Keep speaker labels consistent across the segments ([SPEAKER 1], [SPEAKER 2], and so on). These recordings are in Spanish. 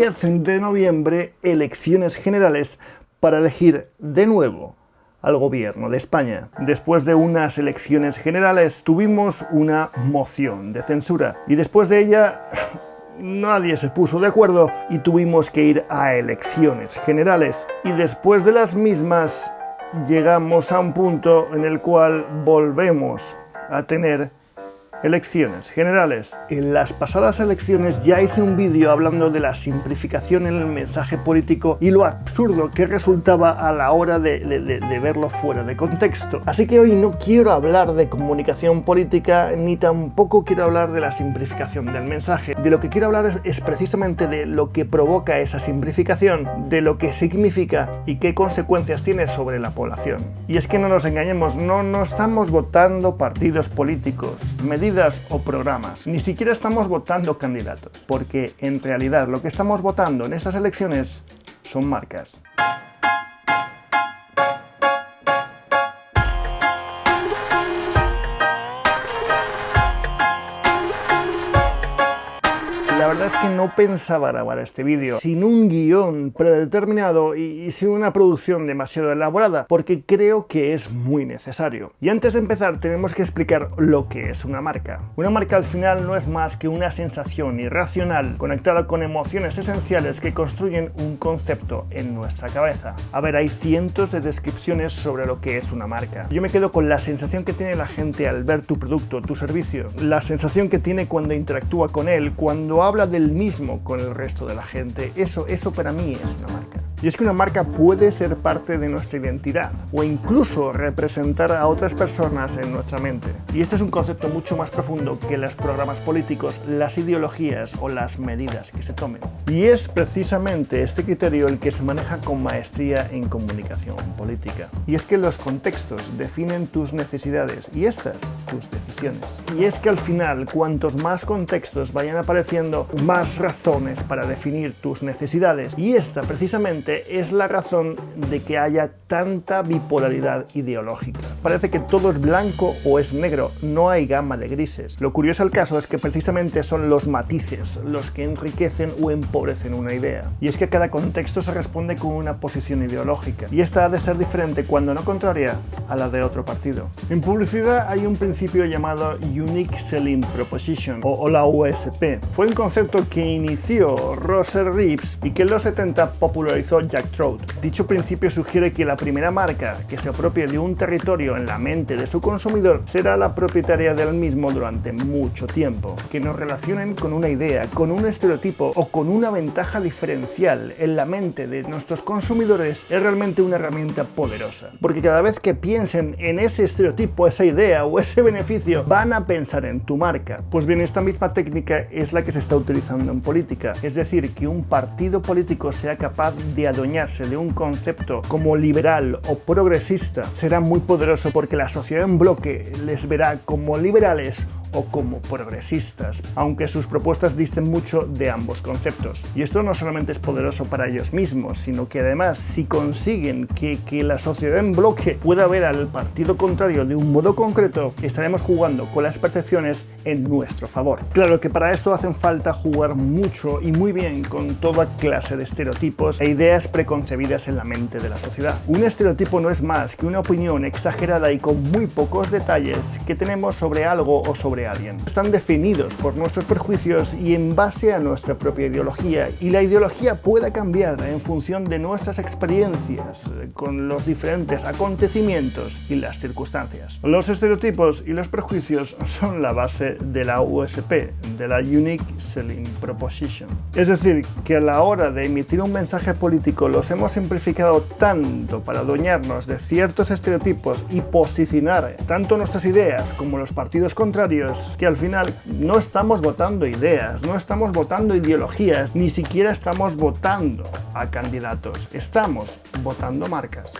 [SPEAKER 1] 10 de noviembre, elecciones generales para elegir de nuevo al gobierno de España. Después de unas elecciones generales tuvimos una moción de censura y después de ella nadie se puso de acuerdo y tuvimos que ir a elecciones generales. Y después de las mismas llegamos a un punto en el cual volvemos a tener elecciones generales. En las pasadas elecciones ya hice un vídeo hablando de la simplificación en el mensaje político y lo absurdo que resultaba a la hora de verlo fuera de contexto. Así que hoy no quiero hablar de comunicación política ni tampoco quiero hablar de la simplificación del mensaje. De lo que quiero hablar es precisamente de lo que provoca esa simplificación, de lo que significa y qué consecuencias tiene sobre la población. Y es que no nos engañemos, no estamos votando partidos políticos, medidas o programas. Ni siquiera estamos votando candidatos, porque en realidad lo que estamos votando en estas elecciones son marcas. La verdad es que no pensaba grabar este vídeo sin un guión predeterminado y sin una producción demasiado elaborada, porque creo que es muy necesario. Y antes de empezar tenemos que explicar lo que es una marca. Una marca al final no es más que una sensación irracional conectada con emociones esenciales que construyen un concepto en nuestra cabeza. A ver, hay cientos de descripciones sobre lo que es una marca. Yo me quedo con la sensación que tiene la gente al ver tu producto, tu servicio, la sensación que tiene cuando interactúa con él, cuando habla del mismo con el resto de la gente. Eso para mí es una marca. Y es que una marca puede ser parte de nuestra identidad o incluso representar a otras personas en nuestra mente. Y este es un concepto mucho más profundo que los programas políticos, las ideologías o las medidas que se tomen. Y es precisamente este criterio el que se maneja con maestría en comunicación política. Y es que los contextos definen tus necesidades y estas tus decisiones. Y es que al final, cuantos más contextos vayan apareciendo, más razones para definir tus necesidades. Y esta precisamente es la razón de que haya tanta bipolaridad ideológica. Parece que todo es blanco o es negro, no hay gama de grises. Lo curioso del caso es que precisamente son los matices los que enriquecen o empobrecen una idea. Y es que a cada contexto se responde con una posición ideológica, y esta ha de ser diferente cuando no contraria a la de otro partido. En publicidad hay un principio llamado Unique Selling Proposition o la USP. Fue un concepto que inició Russell Reeves y que en los 70 popularizó Jack Trout. Dicho principio sugiere que la primera marca que se apropie de un territorio en la mente de su consumidor será la propietaria del mismo durante mucho tiempo. Que nos relacionen con una idea, con un estereotipo o con una ventaja diferencial en la mente de nuestros consumidores es realmente una herramienta poderosa. Porque cada vez que piensen en ese estereotipo, esa idea o ese beneficio, van a pensar en tu marca. Pues bien, esta misma técnica es la que se está utilizando en política. Es decir, que un partido político sea capaz de adueñarse de un concepto como liberal o progresista será muy poderoso, porque la sociedad en bloque les verá como liberales o como progresistas, aunque sus propuestas disten mucho de ambos conceptos. Y esto no solamente es poderoso para ellos mismos, sino que además, si consiguen que la sociedad en bloque pueda ver al partido contrario de un modo concreto, estaremos jugando con las percepciones en nuestro favor. Claro que para esto hacen falta jugar mucho y muy bien con toda clase de estereotipos e ideas preconcebidas en la mente de la sociedad. Un estereotipo no es más que una opinión exagerada y con muy pocos detalles que tenemos sobre algo o sobre alguien. Están definidos por nuestros prejuicios y en base a nuestra propia ideología, y la ideología puede cambiar en función de nuestras experiencias con los diferentes acontecimientos y las circunstancias. Los estereotipos y los prejuicios son la base de la USP, de la Unique Selling Proposition. Es decir, que a la hora de emitir un mensaje político los hemos simplificado tanto para adueñarnos de ciertos estereotipos y posicionar tanto nuestras ideas como los partidos contrarios, que al final no estamos votando ideas, no estamos votando ideologías, ni siquiera estamos votando a candidatos, estamos votando marcas.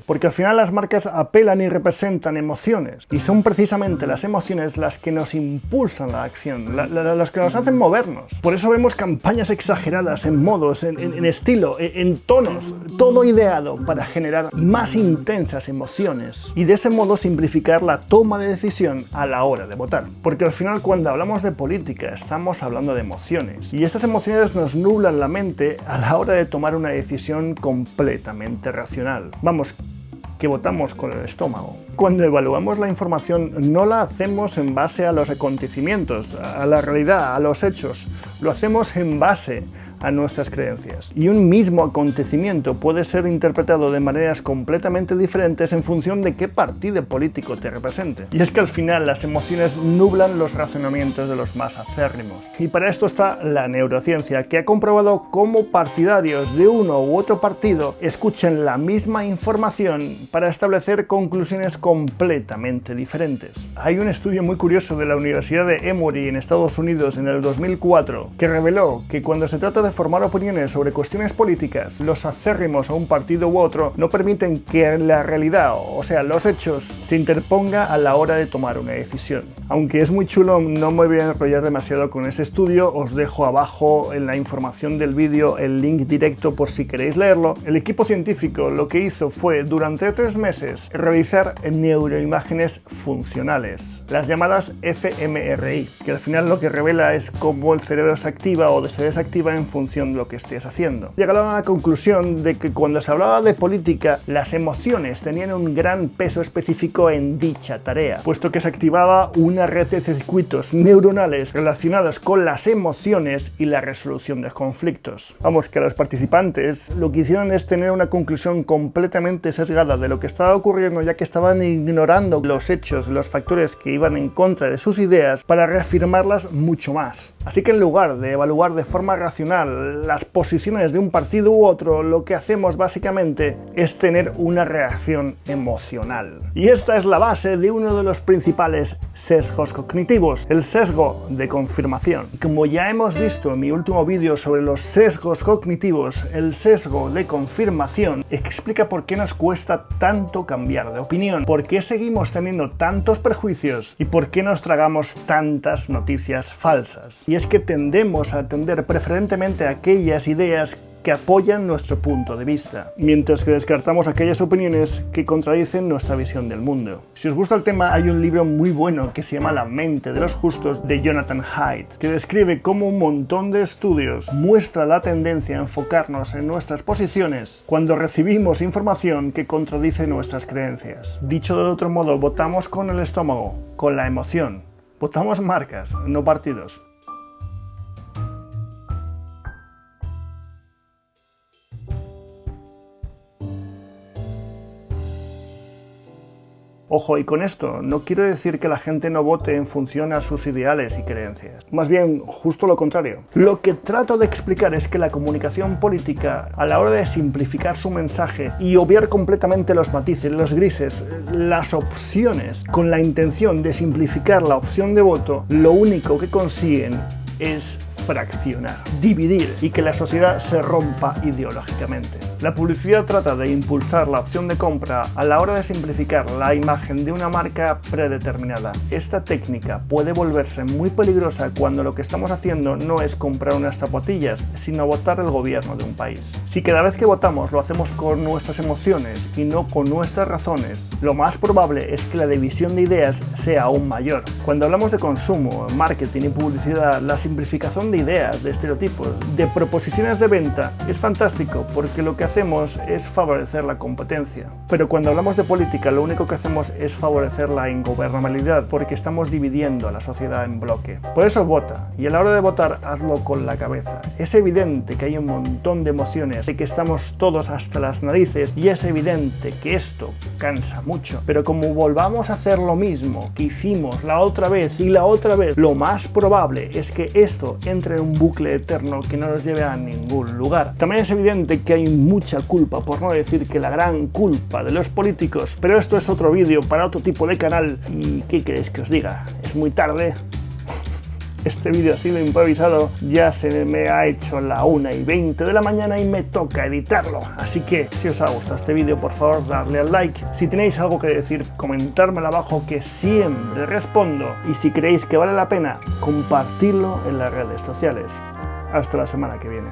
[SPEAKER 1] porque al final las marcas apelan y representan emociones, y son precisamente las emociones las que nos impulsan la acción, las que nos hacen movernos. Por eso vemos campañas exageradas en modos, en estilo, en tonos, todo ideado para generar más intensas emociones y de ese modo simplificar la toma de decisión a la hora de votar. Porque al final cuando hablamos de política estamos hablando de emociones y estas emociones nos nublan la mente a la hora de tomar una decisión completamente racional. Vamos, que votamos con el estómago. Cuando evaluamos la información no la hacemos en base a los acontecimientos, a la realidad, a los hechos, lo hacemos en base a nuestras creencias. Y un mismo acontecimiento puede ser interpretado de maneras completamente diferentes en función de qué partido político te represente. Y es que al final las emociones nublan los razonamientos de los más acérrimos. Y para esto está la neurociencia, que ha comprobado cómo partidarios de uno u otro partido escuchan la misma información para establecer conclusiones completamente diferentes. Hay un estudio muy curioso de la Universidad de Emory en Estados Unidos en el 2004 que reveló que cuando se trata de formar opiniones sobre cuestiones políticas, los acérrimos a un partido u otro no permiten que la realidad, o sea, los hechos, se interponga a la hora de tomar una decisión. Aunque es muy chulo, no me voy a enrollar demasiado con ese estudio, os dejo abajo en la información del vídeo el link directo por si queréis leerlo. El equipo científico lo que hizo fue, durante 3 meses, realizar neuroimágenes funcionales, las llamadas fMRI, que al final lo que revela es cómo el cerebro se activa o se desactiva en función de lo que estés haciendo. Llegaron a la conclusión de que cuando se hablaba de política, las emociones tenían un gran peso específico en dicha tarea, puesto que se activaba una red de circuitos neuronales relacionados con las emociones y la resolución de conflictos. Vamos, que a los participantes lo que hicieron es tener una conclusión completamente sesgada de lo que estaba ocurriendo, ya que estaban ignorando los hechos, los factores que iban en contra de sus ideas para reafirmarlas mucho más. Así que en lugar de evaluar de forma racional las posiciones de un partido u otro, lo que hacemos básicamente es tener una reacción emocional. Y esta es la base de uno de los principales sesgos cognitivos, el sesgo de confirmación. Como ya hemos visto en mi último vídeo sobre los sesgos cognitivos, el sesgo de confirmación explica por qué nos cuesta tanto cambiar de opinión, por qué seguimos teniendo tantos prejuicios y por qué nos tragamos tantas noticias falsas. Y es que tendemos a atender preferentemente a aquellas ideas que apoyan nuestro punto de vista, mientras que descartamos aquellas opiniones que contradicen nuestra visión del mundo. Si os gusta el tema, hay un libro muy bueno que se llama La mente de los justos, de Jonathan Haidt, que describe cómo un montón de estudios muestra la tendencia a enfocarnos en nuestras posiciones cuando recibimos información que contradice nuestras creencias. Dicho de otro modo, votamos con el estómago, con la emoción. Votamos marcas, no partidos. Ojo, y con esto no quiero decir que la gente no vote en función a sus ideales y creencias. Más bien, justo lo contrario. Lo que trato de explicar es que la comunicación política, a la hora de simplificar su mensaje y obviar completamente los matices, los grises, las opciones, con la intención de simplificar la opción de voto, lo único que consiguen es fraccionar, dividir y que la sociedad se rompa ideológicamente. La publicidad trata de impulsar la opción de compra a la hora de simplificar la imagen de una marca predeterminada. Esta técnica puede volverse muy peligrosa cuando lo que estamos haciendo no es comprar unas zapatillas, sino votar el gobierno de un país. Si cada vez que votamos lo hacemos con nuestras emociones y no con nuestras razones, lo más probable es que la división de ideas sea aún mayor. Cuando hablamos de consumo, marketing y publicidad, la simplificación de ideas, de estereotipos, de proposiciones de venta es fantástico porque lo que hacemos es favorecer la competencia. Pero cuando hablamos de política lo único que hacemos es favorecer la ingobernabilidad porque estamos dividiendo a la sociedad en bloque. Por eso vota, y a la hora de votar hazlo con la cabeza. Es evidente que hay un montón de emociones, de que estamos todos hasta las narices y es evidente que esto cansa mucho. Pero como volvamos a hacer lo mismo que hicimos la otra vez y la otra vez, lo más probable es que esto entre en un bucle eterno que no nos lleve a ningún lugar. También es evidente que hay mucha culpa, por no decir que la gran culpa de los políticos, pero esto es otro vídeo para otro tipo de canal y ¿qué queréis que os diga? Es muy tarde. este vídeo ha sido improvisado, ya se me ha hecho la 1:20 de la mañana y me toca editarlo. Así que si os ha gustado este vídeo, por favor, darle al like. Si tenéis algo que decir, comentármelo abajo, que siempre respondo. Y si creéis que vale la pena, compartirlo en las redes sociales. Hasta la semana que viene.